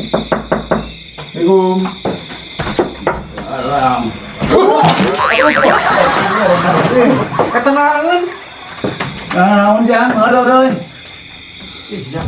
Assalamualaikum. Alam. Ketenangan. Naon jang, aduh euy. Ih, jang.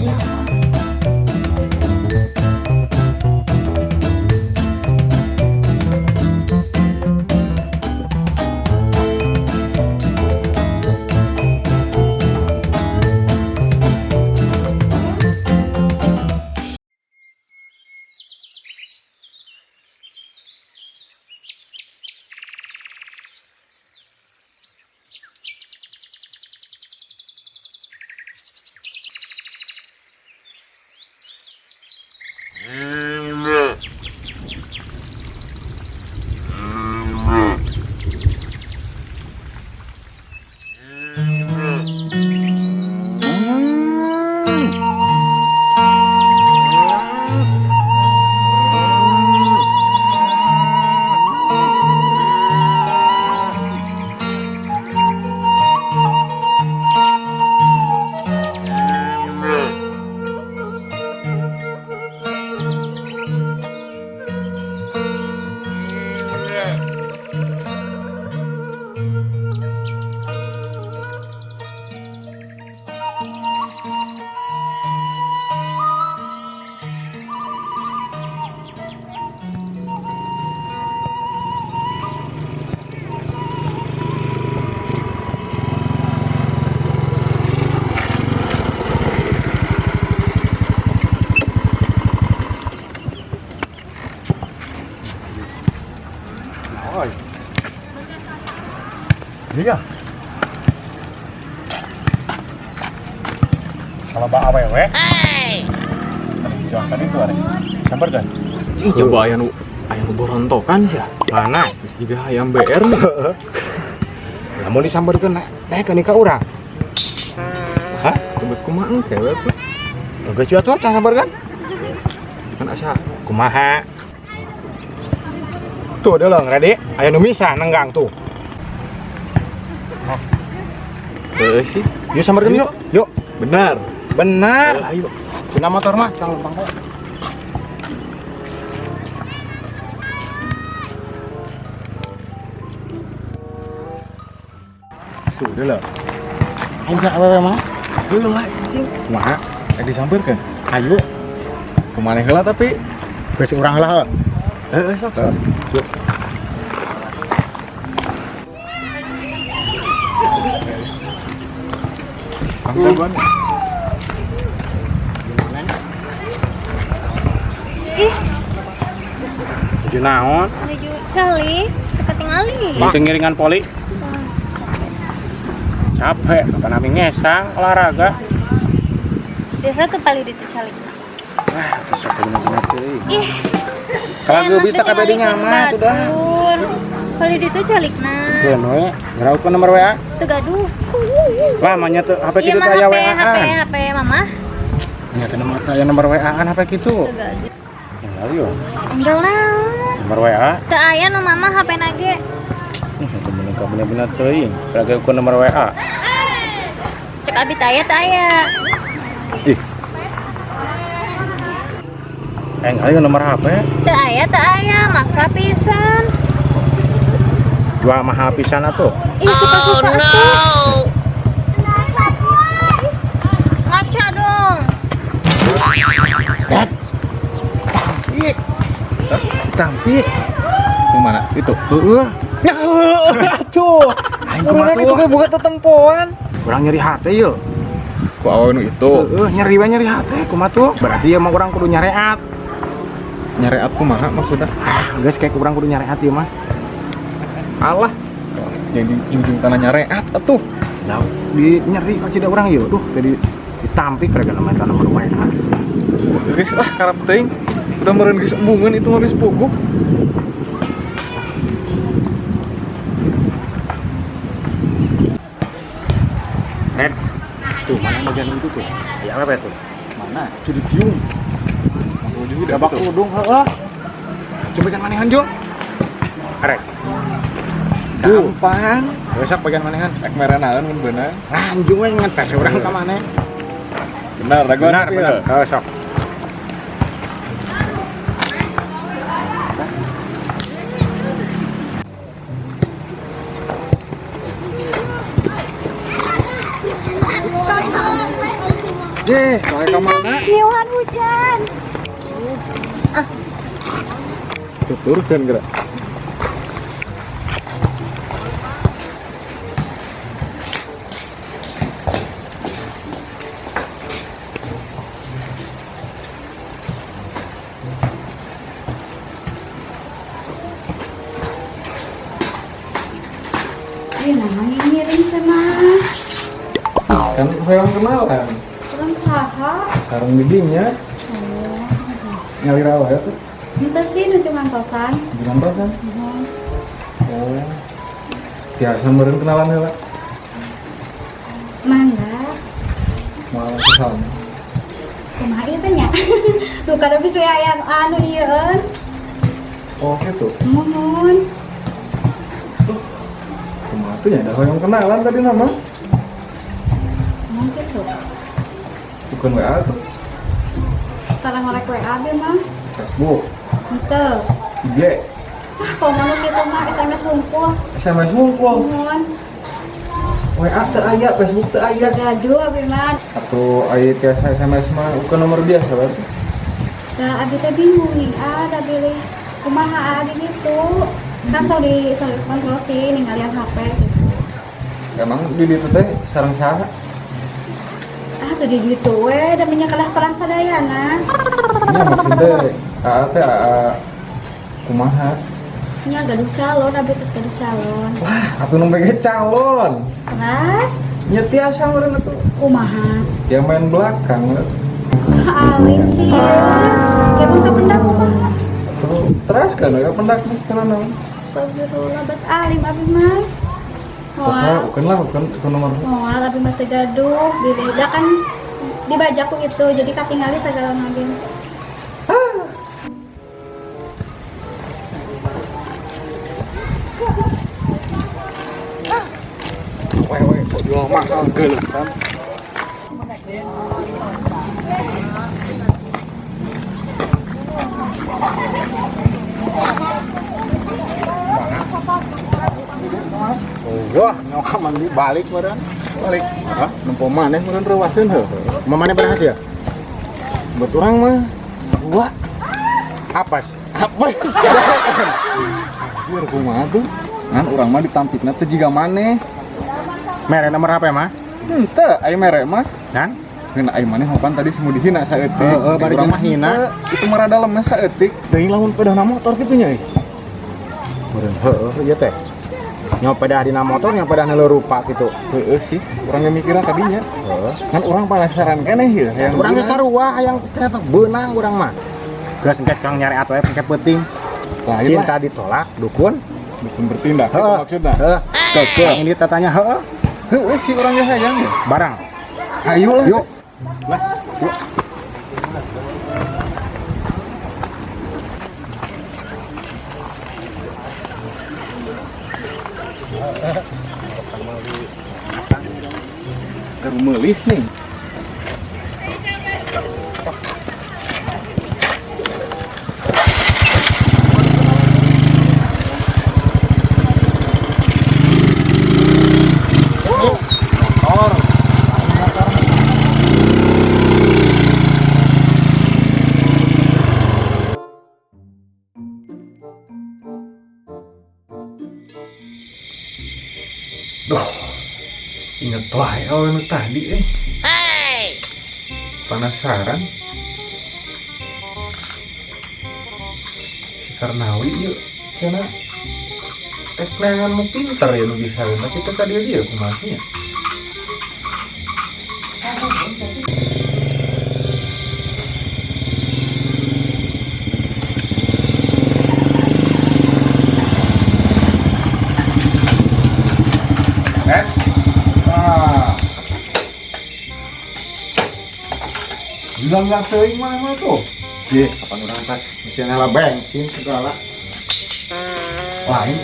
Iya. Kalau bawa awewe. Jangan tadi tuh ada. Sabar kan? Coba ayam borontokan sih. Mana? Terus juga ayam BR nih. Namun disambarkeun naik ka urang. Hah? Tebet kumaha engke we tuh. Geus atuh tah sambarkeun. Kan asa Kumaha? Tuh deleng Rade, aya nu misah nenggang tuh. heuh sih. Yuk sambarkeun yuk. Yuk. Benar. Benar. Ayo. Dina motor mah calon bangko. Tuh deleng. Aing ka awewe mah. Heuh lah cicing. Kumaha? Disampeurkeun. Ayo. Kumaneh heula tapi Geus urang heula. heuh sok. Yuk. Pangkaban. Ih, Jadi naon? menuju Cali, dekat tingali. Itu ngiringan poli. Capek, kapan nami ngesang olahraga. Biasa tuh paling itu Cali. Wah, terus aku bener-bener teuing. Ih, Kalau gue bisa kabeh di nyaman tuh dah. Paling itu Cali nah. Keun we, ngaraupkeun nomor WA. Teu gaduh. Lamanya tuh HP Iya kitu mah teh aya HP, WA-an. HP mama. Nya teh nomor teh aya nomor WA-an HP kitu. Teu gaduh. Tinggal yuk. Tinggal naon? Nomor WA. Teu aya nu mama HP nage. Itu bener-bener teuing. Lagi ukur nomor WA. Cek abi teh aya teu aya. Ih. Ayo nomor HP. Teu aya, maksa pisan. Jual mahal pisan atuh. Ih, suka-suka atuh. Ngaca dong. Dan tampik. Tampik. Kemana? Itu. Heeh. Ya atuh. Aing Urunan itu ge buka tetempoan. Urang nyeri hate yeuh. Ku awewe nu itu. Heeh, nyeri we nyeri hate kumaha tuh? Berarti ya mah urang kudu nyareat. Nyareat kumaha maksudna? Ah, geus kayak urang kudu nyareat ieu mah. Alah. Yang di ujung kana nyareat atuh. Dah, di nyeri ka cida urang yeuh. Duh, tadi ditampik rega nama nomor WA. Geus lah karep teuing. Udah meureun geus embungeun itu mah geus puguk. Red. Tuh, mana bagian itu tuh? Ya apa tuh? Mana? Itu di tiung. Aku juga Udah bak udung heeh. Coba bagian manehan, Jo. Arek. gampang. Besok bagian manehan. Ek merenaeun mun beunang. Lanjung we ngetes urang ka maneh. Benar, raguan Benar, tapi benar. ya. Sok. Soalnya ke mana? Niuhan hujan. Tuturkan gerak. Namanya miring sama Kan yang kenalan. orang saha. Sarang bidinya ngalir awal ya tuh. Entah sih nu cuma kosan. Gimana kan? Oh. Biasa meureun kenalan heula. Mangga. Mau kesana. Kumaha ieu teh nya? Duh kada bisa aya anu ieu. Oh gitu. Mohon. Kumaha tuh nya ada yang kenalan tadi nama. Mungkin tuh. Bukan WA tuh. Tara ngorek WA ge mah. Facebook. Henteu. IG. Kok mana kitu mah SMS hungkul. SMS hungkul. Mohon. WA teu aya, Facebook teu aya. Gaduh abi mah. Atau aya tiasa SMS mah bukan nomor biasa berarti. Da abi teh bingung nih, da pilih kumaha adi gitu. Kan so di kontrol sih ninggalian HP gitu. Emang di ditu teh sareng saha? Tuh di gitu we da minyak kalah perang sadayana. Nya maksudnya teh kumaha? Nya gaduh calon, abi terus gaduh calon. Wah, atuh nu bege calon. Terus Nya tiasa meureun atuh. kumaha? Dia main belakang. Alim sih ya. Ya mun kependak kumaha? Terus kan ya pendak kana naon? Astagfirullah bet alim abi mah. Terus bukan lah, bukan nomor. Moal abi mah teh gaduh, beda kan dibajaku itu jadi katingali sagala ngabin. Weh, kok jual mahal geuleuh kan? Wah, nyoka mandi balik meureun. Balik. Hah? Nempo maneh meureun reuwaseun heuh. Mamane berhasil? Bet urang mah sarua. Apes. Apa? Anjir kumaha tuh? Kan urang mah ditampikna teh jiga maneh. Mere nomor HP mah? Henteu, aya mere mah. Dan Ngeun aya maneh hopan tadi semua dihina saeutik. bari Urang mah hina. Itu mah rada lemes saeutik. teuing lamun pedahna motor kitu nya. Meureun heueuh ieu teh. Nyopedah dina motor nyopedah na rupa gitu. Heeh sih, urang yang mikirna tadinya. Heeh. Kan urang penasaran keneh ieu hayang Urang dina. ge sarua hayang ternyata beunang urang mah. Geus engke kang nyari atuh pake penting. Lain lah, Cinta ditolak, dukun. dukun bertindak itu Heeh. maksudna. Heeh. Keke. Ini tatanya heeh. Heeh si urang ge hayang ya. Barang. Ayo lah. Yuk. Lah, yuk. Baru melis nih. Duh, inget wae awewe tadi Penasaran. Si Karnawi yuk, cenah nengan nu pinter ya nu bisa, tapi teka dia kumaha nya. Bilang teuing mana tuh? Ye, kapan urang tas mesin ala bensin segala. Lain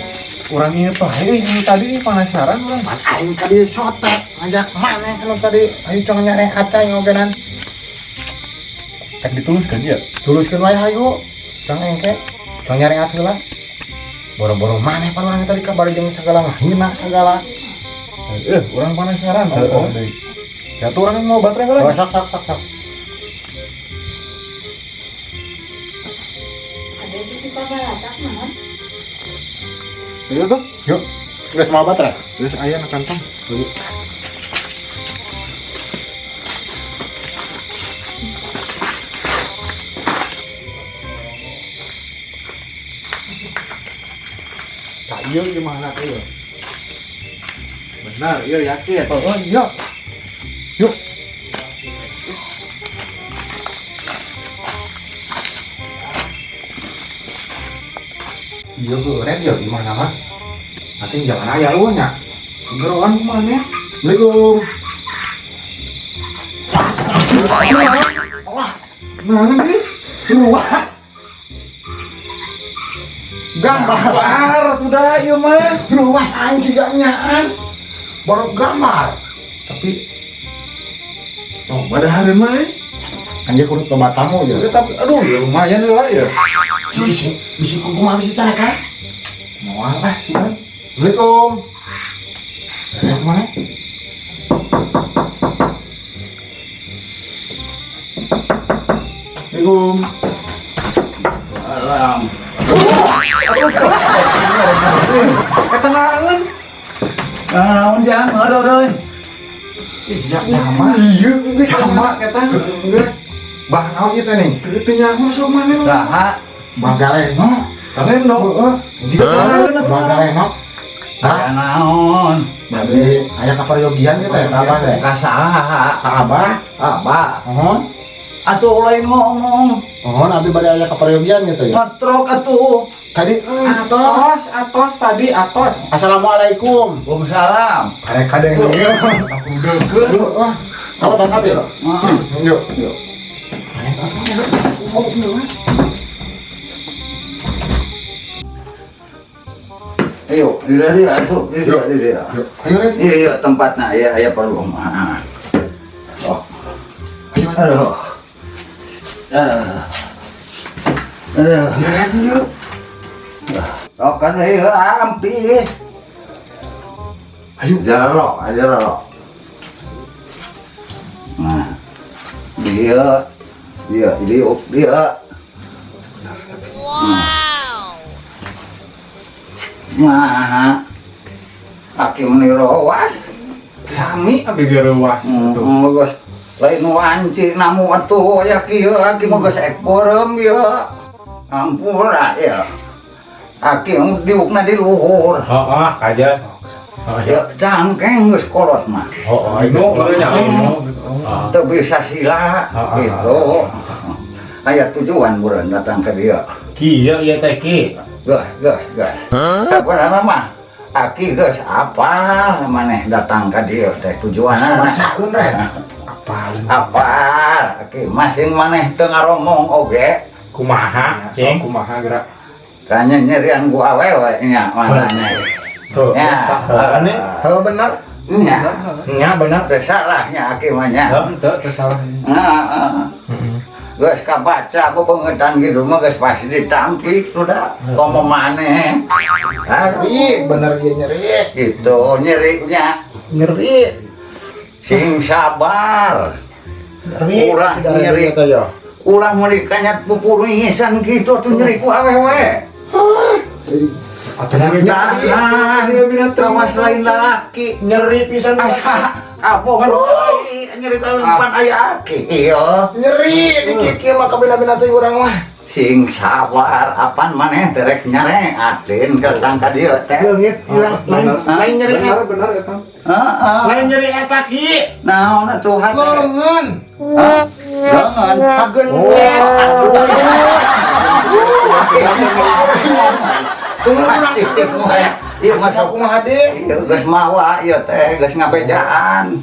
urang ieu pae ini tadi penasaran urang. Man aing tadi sotek ngajak maneh anu tadi ayo cong nyari acai ngogenan. Cek dituluskan ya. Tuluskeun wae hayu. Cong engke cong nyari atuh lah. Boro-boro maneh pan urang tadi kabar jeung segala hina segala. Urang penasaran Heeh. deui. Ya tuh orang yang mau baterai Oh, lagi. sok. Ada di si pagalatak mah. Itu tuh. Yuk, Geus mau baterai. terus ayah nak kantong. Dulu. Tak iya gimana tuh ya? Benar, iya yakin. Oh iya. Yuk. Iya keren ya gimana mah? Nanti jangan ayah lu nya. Geroan kemana? Assalamualaikum. Wah, mana nih? Luas. Gambar sudah iya mah. luas aing juga nyaan. Baru gambar. Tapi oh, badahareun mah. Anjir kudu tobat tamu ya. Tapi aduh ya lumayan lah ya. Bisi kumaha bisi cara kan? Moal lah sih kan. Assalamualaikum. Mana? Assalamualaikum. Alam. Ketenangan. Naon jang euy. Iya sama. Iya, geus Sama eta. Geus. Bah naon ieu teh ning? Teu teu nyaho sok mana lu. Saha? Bagaleno. Galeno. Heeh. Jika ketenangan atuh. Bagaleno. Aya naon? Jadi aya kaparyogian ieu teh ka abah teh. Ka saha? Ka abah. Abah. Mohon. Atuh lain ngomong. Mohon abi bade aya kaparyogian ieu teh. Ngetrok atuh. Tadi Atos tadi atos. Assalamualaikum. Waalaikumsalam. Karek kadeng ieu. Aku deukeut. Wah. Apa bang abi? Heeh. Yuk. Ayo, di dia asup, di dia. Ayo Ren. Iya, tempatnya aya perlu mah. Oh, Ayo. aduh. Aduh. Ya Ren yuk. Oh, kan ieu ampi. Ayo. Jararo. Nah. Dia. Nah. Hakim nirowas. Sami abi ge reuas tuh. Geus lain wanci namu atuh aya kieu hakim geus ekporem ieu. Ampura ya. Hakim diukna di luhur. Heeh, kaja. Ya cangkeng geus kolot mah. Oh, Inu nya inu. Teu bisa sila gitu. Aya tujuan buran datang ke dia. Kieu ieu teh ki. Gas. Apa nama mah? Aki geus apa maneh datang ka dieu teh tujuanna. Bacakeun Ren. Apa? Aki masing maneh teu ngaromong oge. Kumaha, Cing kumaha gerak. Kanya nyerian gua awewe nya manehna. Tuh. Ya. Ini heuh bener. Nya. Nya bener. Teu salahnya aki mah nya. Teu salah. Heeh. Geus kabaca bebengetan gitu mah geus pasti ditampik sudah. Komo maneh. Nyeri, bener ieu nyeri. Gitu nyerinya. Nyeri. Sing sabar. Nyeri. Ulah nyeri. teh ya. Ulah menikahnya pupuringisan gitu tuh nyeri ku awewe. Atuh Tahan. Kawas lain lalaki. nyeri pisan Asa kapok nyeri kalimpan aya aki. Iya. nyeri dikit kieu mah kabina-bina teh urang mah. Sing sabar apan maneh terek nyareatin ka tangka dieu teh. Leungit lain nyeri. Benar eta. Heeh. Lain nyeri eta ki. Naon atuh hate? Leungeun. Jangan Hageun. Iya masuk Kumaha Dik? iya geus mawa ieu teh geus ngabejaan.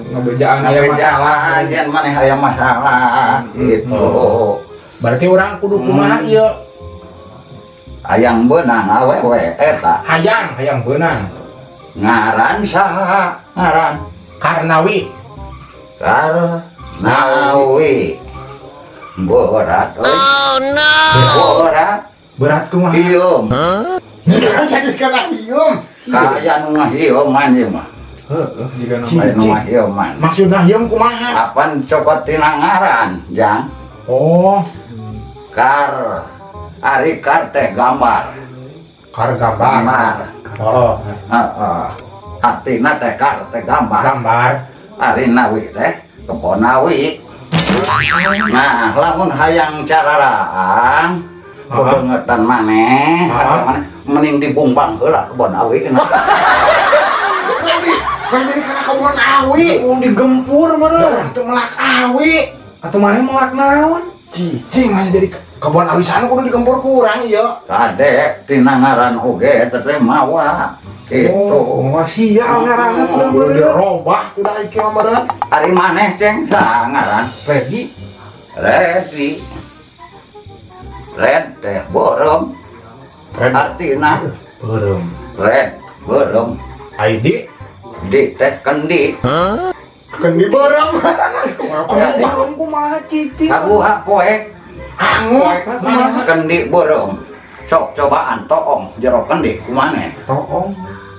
Ngabejaan aya masalah. Ngabejaan yen maneh aya masalah gitu. Berarti orang kudu kumaha ieu? Hayang beunang awewe eta. Hayang beunang. Ngaran saha? Ngaran Karnawi. Karnawi. Berat euy. Oh no. Berat. Berat kumaha? Ieu Jadi kana hiung. kaya nu ngahieuman ieu mah. Heeh, jika nama Lain nu mah ieu man. Maksudna yang kumaha? Apan cokot tina ngaran, Jang. Oh, Kar ari kar teh gambar. kar gambar. Gambar. Oh, Heeh. Artina teh kar teh gambar. gambar. Ari nawi teh kebon nawi. Nah, lamun hayang cararang kebangetan maneh, mending dibumbang heula kebon awi. Kan jadi karena kebun awi. mau digempur mana? Itu melak awi. Atau mana melak naon? Cicing hanya jadi kebun awi sana kudu digempur kurang iya. Kade tina ngaran oge teh mawa. Gitu. Oh, sial ngaranna Kudu dirobah kuda iki mah meureun. Ari maneh ceng da ngaran Redi. Redi. Red teh borem. Artina Beureum. red borem. ID Di teh kendi. kan di beureum. Belum kumaha cici. Kabuha poek Angut. kendi borem. Sok cobaan toong jero kendi kumaneh. Toong.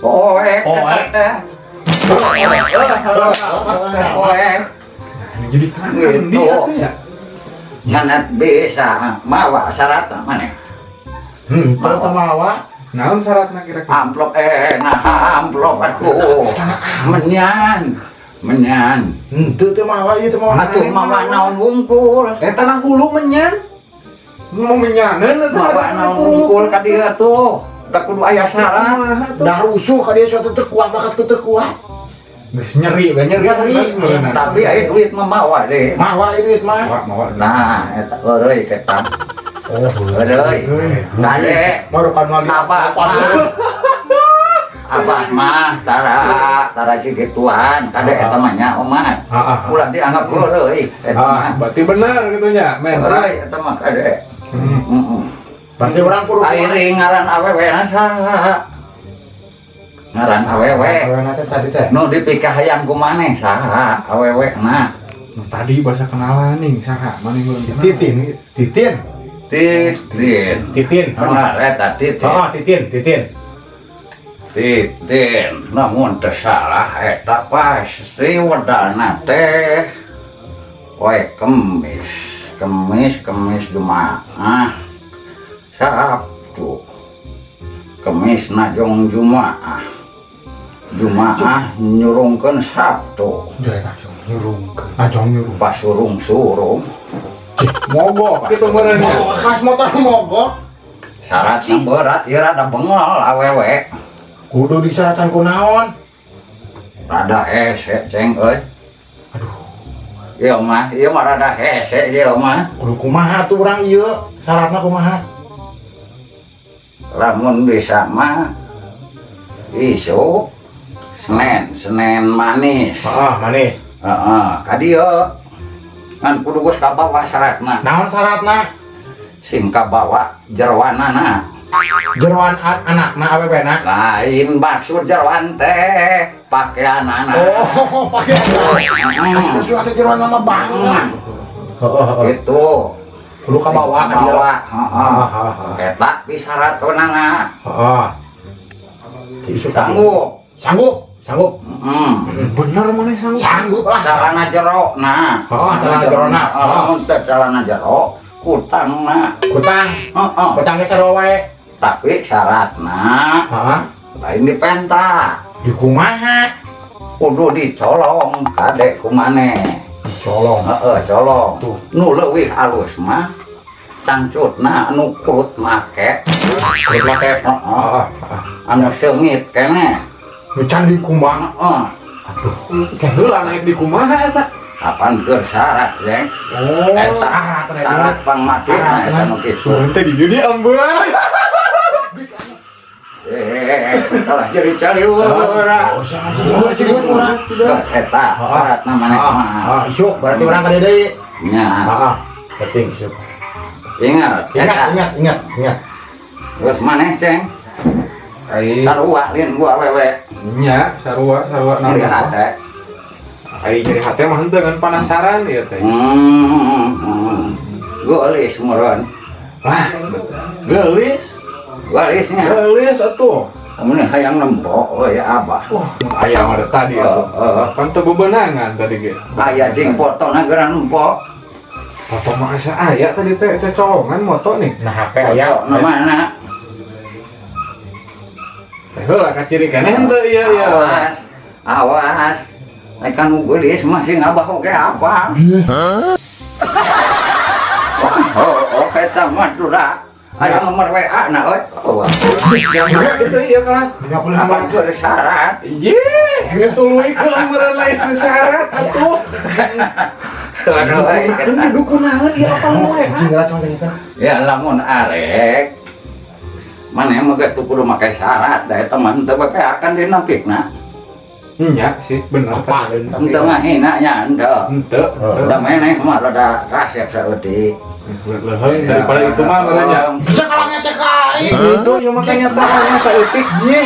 Poek Poek. teh. Poek. Jadi kan Gitu. dia. Nganat bisa mawa syarat maneh. Teu temawa. Naon syaratna kira-kira? Amplop amplop atuh. Menyan. Teu temawa ieu teu mawa. Atuh mawa naon wungkul. Eta nang hulu menyan. Mau menyaneun eta. Mawa naon wungkul ka dieu tuh. Da kudu aya syarat. Dah rusuh ka dia suatu teu kuat bakat teu kuat. Geus nyeri we nyeri. Tapi aya duit mah mawa deh. Mawa ieu duit mah. Mawa. Nah, eta eueuy ketam. Oh, Eueuy. Kade Marukan mali. Abah mah tara gituan. Kade eta mah nya omah. Ulah dianggap eueuy eta mah. Berarti benar gitunya, men. Eueuy eta mah kade. Heeh. Berarti orang kudu Airi ngaran awewe na saha? Ngaran awewe. nanti tadi teh. Nu dipikah hayang ku maneh saha awewe na? Tadi bahasa kenalan nih, saha mana yang belum kenal? Titin. Titin. Benar eta titin. Oh, Titin. Titin. Namun teu salah eta pasti wedana teh poe Kemis Jumaah. Sabtu. Kemis najong Jumaah. Jumaah nyurungkeun Sabtu. Udah langsung nyurung. Pas surung-surung Mogok gitu meureun. Kas motor mogok. syaratna berat ieu rada bengol awewe. Kudu disyaratkan ku naon? Rada hese ceng euy. Ieu mah rada hese ieu mah. Kudu kumaha tuh urang ieu? Syaratna kumaha? Lamun bisa mah isu Senin manis. Manis. Heeh, ka dieu ngan kudu geus kabawa syaratna. Naon syaratna? Sing kabawa jeroanana. Jeroan anakna awewena. Lain maksud jeroan teh pakaianana. Oh, pakai. Terus ada jeroan nama bangga. Gitu. Kudu kabawa ka dia. Heeh. Eta pisaratonana. Heeh. Isu Sanggup. Sanggup. Bener mana yang Sanggup lah. Calana jero nah. Calana jero na. Untuk calana jero kutangna. Kutang. Heeh. Kutangnya sarua wae. Tapi syaratna Heeh. lain dipenta. Di kumaha? Kudu dicolong kade kumaneh. Colong. Heeh, colong. Tuh. Nu leuwih alus mah cangcutna anu kurut make. Kurut make. Heeh. Anu seungit keneh. Nu can di kumbang. Heeh. Heula naik di kumaha eta? Apaan keur syarat, Jeng? Oh, Eta syarat pangmadina eta nu kitu. Suruh teh di dieu ambeun. Salah jadi caliweur. Oh, sangat jadi urang. Terus eta syaratna maneh mah. Isu berarti urang ka deui. Nya, Heeh. Penting isu. ingat eta. Ingat. Terus maneh, Jeng? Ai Sarua lin gua awewe. nya sarua Nyeri naon? hate. Ai nyeri hate mah henteu ngan penasaran ieu teh. Geulis meureun. Lah, geulis. Geulisnya. Geulis atuh. Amun hayang nempok we abah. Ayam ada tadi ya. Kan teu bebenangan tadi ge. Aya cing potona geran nempok. Foto masa aya tadi teh cocolongan moto nih. Nah HP aya. Na mana? Teh heula ka ciri keneh henteu ieu ya. Awas. Awas. Kan gelis masih ngabah oke apa? Oh, eta mah dura. Aya nomor WA na euy. Itu ieu kalah. Apa keur syarat? Ye, tuluikeun meureun lain syarat atuh. Ini dukunaheun ieu apa lu we? Ya lamun arek mana mah geus kudu make syarat da eta mah teu bae akan dinampikna. Nya sih bener tadi. Teu ngahina nya anda. Henteu. Da meneh mah rada kasep saeutik. Leuheung daripada itu mah nanya. Bisa kalau ngecek aing. Itu yang makanya tahannya saeutik ye.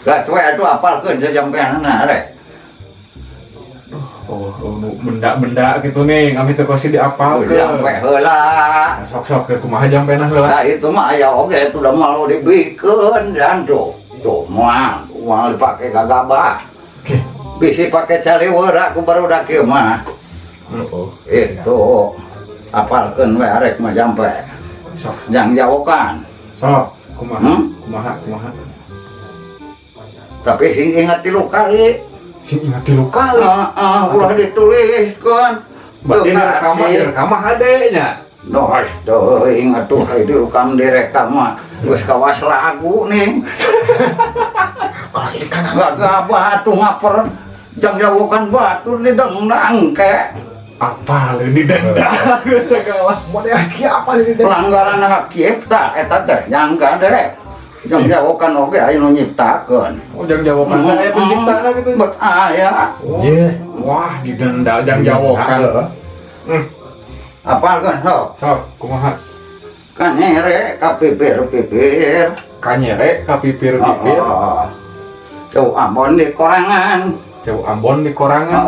Gas we atuh apalkeun sajampeanna arek. Oh, benda-benda gitu nih, kami teu kosi diapal ke. Jampe heula. Sok-sok ke kumaha jampena heula. Nah itu mah aya oge itu udah malu dibikeun dan tuh mah dipake gagabah. Bisi pake caliweura ku barudak ieu mah. Itu apalkeun we arek mah jampe. Sok, Jang jawokan. sok, kumaha? Hmm? Kumaha? Tapi sing ingat 3 kali. Sing ingat 3 kali. Ulah dituliskeun. Berarti direkam hadenya. Dos tuh ingat tuh direkam mah geus kawas lagu nih. Kalau ini kan Gagabah tuh ngaper jang jawokan batur didendang ke. Apa ini denda segala. model lagi apa ini? Pelanggaran hak cipta eta teh nyangka deh. Jang jawokan oge aya nu nyiptakeun. Oh, jang jawaban saya penciptana gitu. Bet aya. Ye. Wah, didenda jang jawokan. Apalkeun sok Sok, kumaha? kan nyere ka pipir-pipir. Kanyere ka pipir-pipir. Tuh Ambon di korangan. Jauh Ambon di korangan.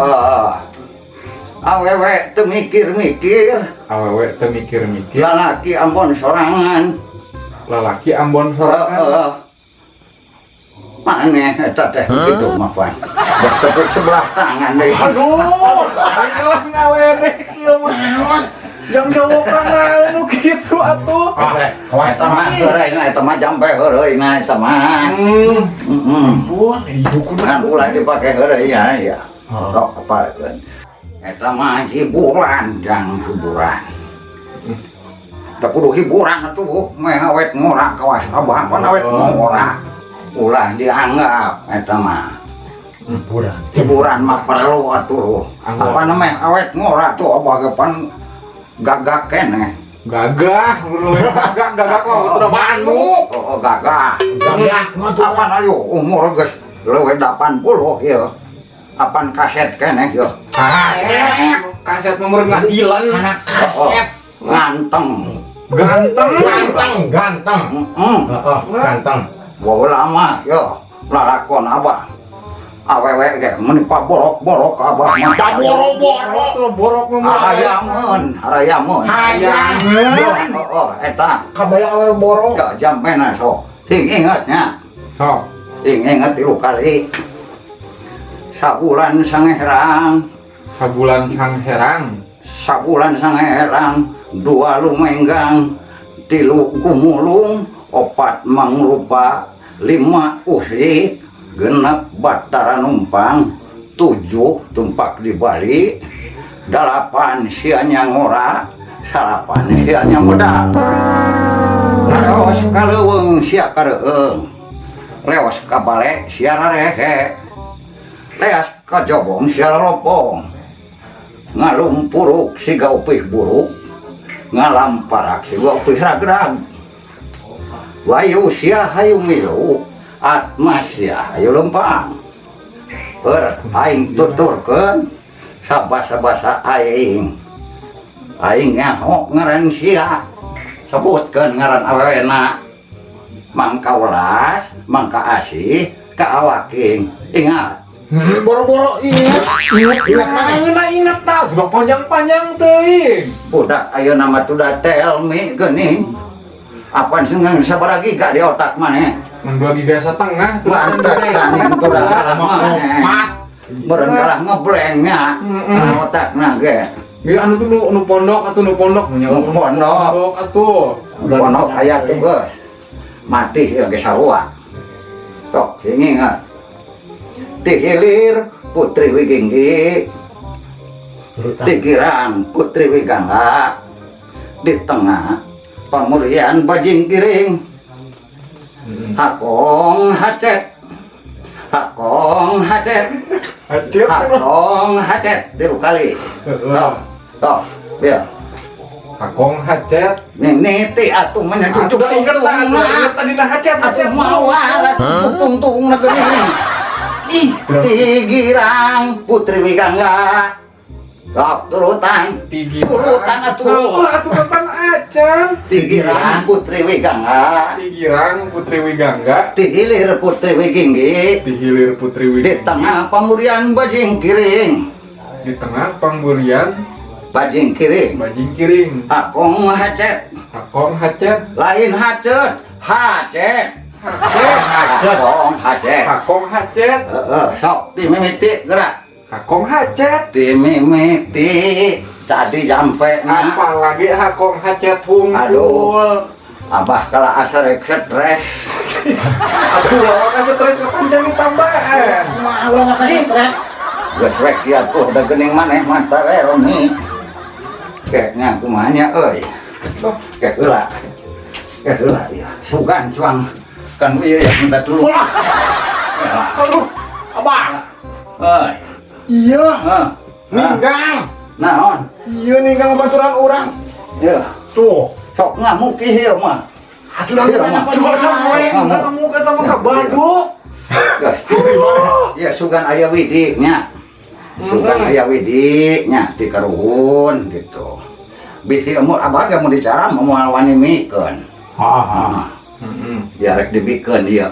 Awewe teu mikir-mikir. Awewe teu mikir-mikir. Lalaki Ambon sorangan. Lalaki Ambon sorangan. Maneh eta teh kitu mah pan. Bertepuk sebelah tangan deui. Aduh, ayolah ngaledek ieu mah. Jang jawokan anu kitu atuh. Eta mah heureuy eta mah jampe heureuy eta mah. Ampun, ieu Kan kunaon? ulah dipake heureuy ya. Sok apalkeun. Eta mah hiburan jang hiburan. Da kudu hiburan atuh, meh awet ngora kawas abah pan awet ngora. Ulah dianggap eta mah. Hiburan mah perlu atuh. Apa namanya awet ngora tuh abah ge pan gagak keneh. Gagah, gagah kok udah manuk. Oh gagah. Apa ayo umur geus leuwih 80 ieu. Apan kaset keneh ieu. Kaset nomor ngadilan. Anak kaset. Nganteng. Ganteng. Ganteng. Wah lama yo lalakon abah. Awewe ge mun paborok-borok abah mah. Borok nomor. Harayamun. Eta Kabaya awe borong. ya jampena sok. Sing ingetnya. Sok. Sing inget 3 kali. Sabulan sangerang. Sabulan sangerang. 2 lumenggang. 3 gumulung. 4 mangrupa. 5 usik. 6 batara numpang. 7 tumpak di Bali. 8 sianya ngora. 9 sianya medal. Leos kaleuweung sia kareueung. Leos kabale sia rarehe. Leas kajobong sia lolopong. Ngalumpuruk siga upih buruk. Ngalamparak siga upih ragrag. Wayu sia hayu milu. Atmas sia hayu lempang. Aing tuturkeun sabasa-basa aing. Aing nyaho ngaran sia. Sebutkeun ngaran awewena. Mangka welas, mangka asih, ka awaking. Ingat. Boro-boro inget Ingat tah, sudah panjang-panjang teuing. Budak ayeuna mah tuh da tell me geuning. Apaan seneng sabaraha giga di otak maneh? 2 giga setengah. Pantesan itu udah kalah maneh. Meureun kalah ngeblengnya. Otakna ge. Ieu anu tuh nu pondok atuh nu pondok nya. Nu pondok atuh. Pondok aya tuh geus. Mati ieu ge sarua. Tok ingat. Di hilir Putri Wiginggi. Di girang Putri Wigangga. Di tengah pamurian Bajing Kiring. Hakong hacet. Hakong hacet. Hakong hacet tilu kali. Tok, ya. Hakong hacet. Niti atuh menya cucuk Tadi dah hacet. atuh mau alat tung-tung na geuning. Ih, Tigirang Putri Wigangga. Tok turutan. Turutan atuh. Atuh kapan acan? Tigirang Putri Wigangga. Tigirang Putri Wigangga. Tihilir Putri Wiginggi. Dihilir Putri Di Wiginggi. tengah pamurian Bajing Kiring. Di tengah pangburian Bajing Kiring. Bajing Kiring. Hakong hacet. Hakong hacet. Lain hacet. Hacet. Hacet. Hakong hacet. Hakong hacet. Sok dimimiti gerak. Hakong hacet. Dimimiti tadi jampe na. Apalagi hakong hacet hungkul. Aduh. Abah kala asa rek stres. Aduh, lawan aja terus panjang ditambahan. Malu nggak kasih stres. Geus rek kieu tuh da geuning maneh mata reromi. Keknya kumanya euy. Kek heula. Kek heula ieu. Sugan cuang. Kan ieu ya minta tulung. Aduh, abang. Euy. Iya, Heh. ninggang. Naon? Iya ninggang baturan orang. Ieu. Tuh. Sok ngamuk ieu mah. Aduh, lagi Iya, Mak. Coba sampai kamu kata mah baduk. Geus. Ya sugan aya widinya. Sugan aya widinya ti karuhun gitu. Bisi umur abah ge mun dicara moal wani mikeun. Ya rek dibikeun ieu.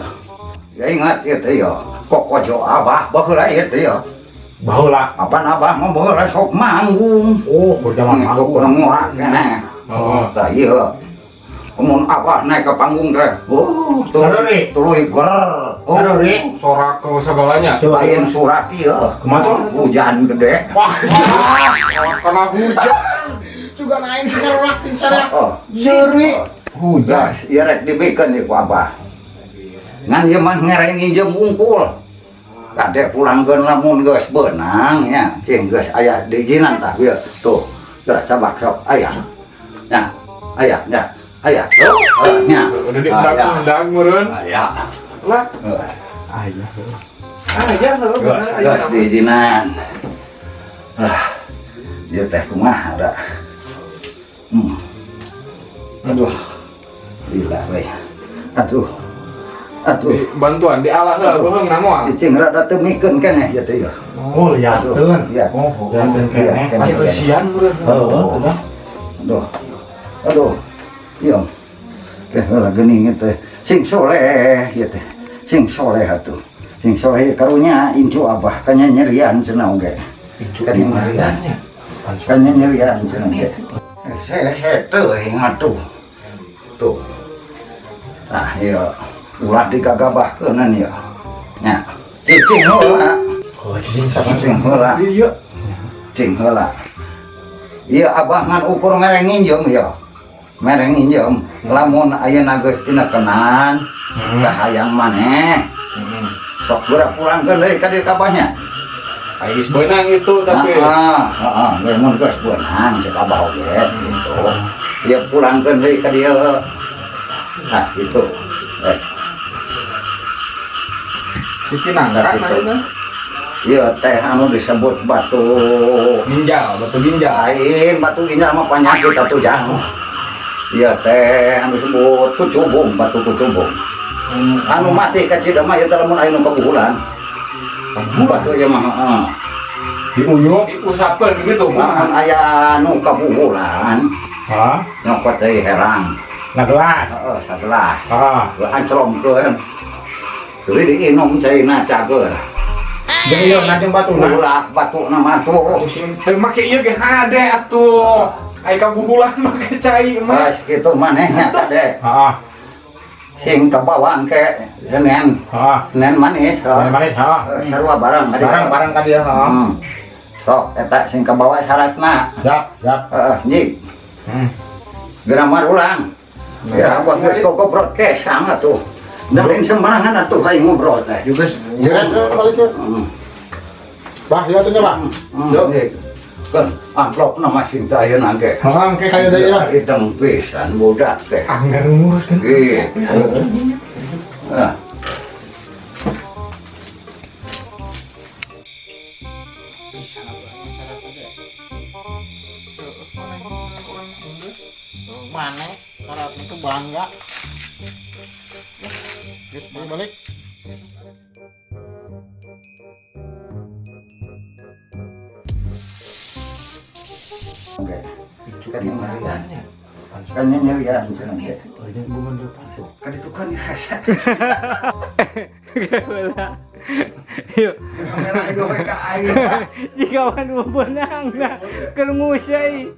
Ya ingat ieu teh ya. Kokojo abah baheula ieu teh ya. Baheula. Apaan abah mah baheula sok manggung. Oh, berjalan Untuk kurang ngora keneh. Tah ieu. Mun abah naik ke panggung teh. Oh, Sadari. tuluy ger. Oh, Sadari. Sorak ke segalanya. lain surat ieu. Kumaha? Hujan gede. Wah, Karena hujan. juga naik sekarang sekarang. Oh, Jeri. hujan. Ieu rek dibikeun ieu ku abah. Ngan ieu mah ngereng injem wungkul. Kade pulangkeun lamun geus beunang nya, cing geus aya diizinan tah ieu. Tuh, geus cabak sok aya. Nya, aya, nya. Aya. Tuh, nya. Udah diundang-undang meureun. Aya. Lah, Ayah. aja kalau Geus, geus diizinan. Ieu teh kumaha da? Aduh. Gila we. Aduh. Aduh. bantuan di Allah lah beheung namual. Cicing rada teu mikeun keneh ieu teh ya. Oh, liateun. Iya. Oh, liateun Iya, keneh. keneh. Aya kesian meureun. Heeh, udah. Aduh. Aduh. Iya. Teh heula geuning teh. Sing soleh ieu teh. Sing soleh atuh. Sing soleh karunya incu abah kanya nyerian cenah oge. Kan nyerian. Kanya nyerian cenah oge. Saya teuing atuh. Tuh. Nah, ieu ulah digagabahkeunan ieu. Nya. Cicing heula. Oh, cicing sama. Cicing heula. Iya. Cing heula. Ieu abah ngan ukur mereng nginjem ya. Mereng nginjem. Lamun ayeuna geus tinekenan ka hayang maneh. Sok geura pulangkeun deui ka dieu kabahnya. Ais beunang itu tapi. Heeh, mun geus beunang cek abah oge gitu. Ieu pulangkeun deui ka dieu. Nah, gitu. Sikinang gerak Gitu. Ieu teh anu disebut batu ginjal, batu ginjal. lain batu ginjal mah penyakit atuh jang. Ieu teh anu disebut kucubung, batu kucubung. Anu mati ka cida mah ieu teh lamun aya nu kabuhulan. Batu ieu mah heeh. Diuyuk. Diusapkeun gitu. Lamun aya nu kabuhulan, Hah? nyokot teh herang. Nah, gelas. Heeh, sagelas. Ah, Anclomkeun. Tuluy diinum caina cager. jadi yo nanti batu nah. Ulah batu na mah tuh. Teu make ieu ge hade atuh. Ai kabudulan mah kecai mah. Pas kitu manehnya tadi. Heeh. Sing kebawaan ke Senen. Heeh. Senen manis. Manis, heeh. Sarua barang tadi. Barang ka dia, heeh. Sok eta sing kebawa syaratna. Siap. Nyi. Geramar ulang. Ya, gua geus kok broadcast sangat tuh. Dari sembarangan atuh hayang ngobrol teh. Juga balik ke. Bah, ya tuh Pak. Yo. Kan amplop nama cinta ayeuna ge. Heeh, ke kaya deui ya. Hidung pisan budak teh. Anggar ngurus kan. Gitu. Ah. Mana? Syarat itu bangga. Guys, balik. Oke. Kan yang nyarian. Kan yang nyarian cenah ge. Kan itu kan biasa. Yuk, Kamera yo ka aing. jika wan mau benang, nah, kermusai.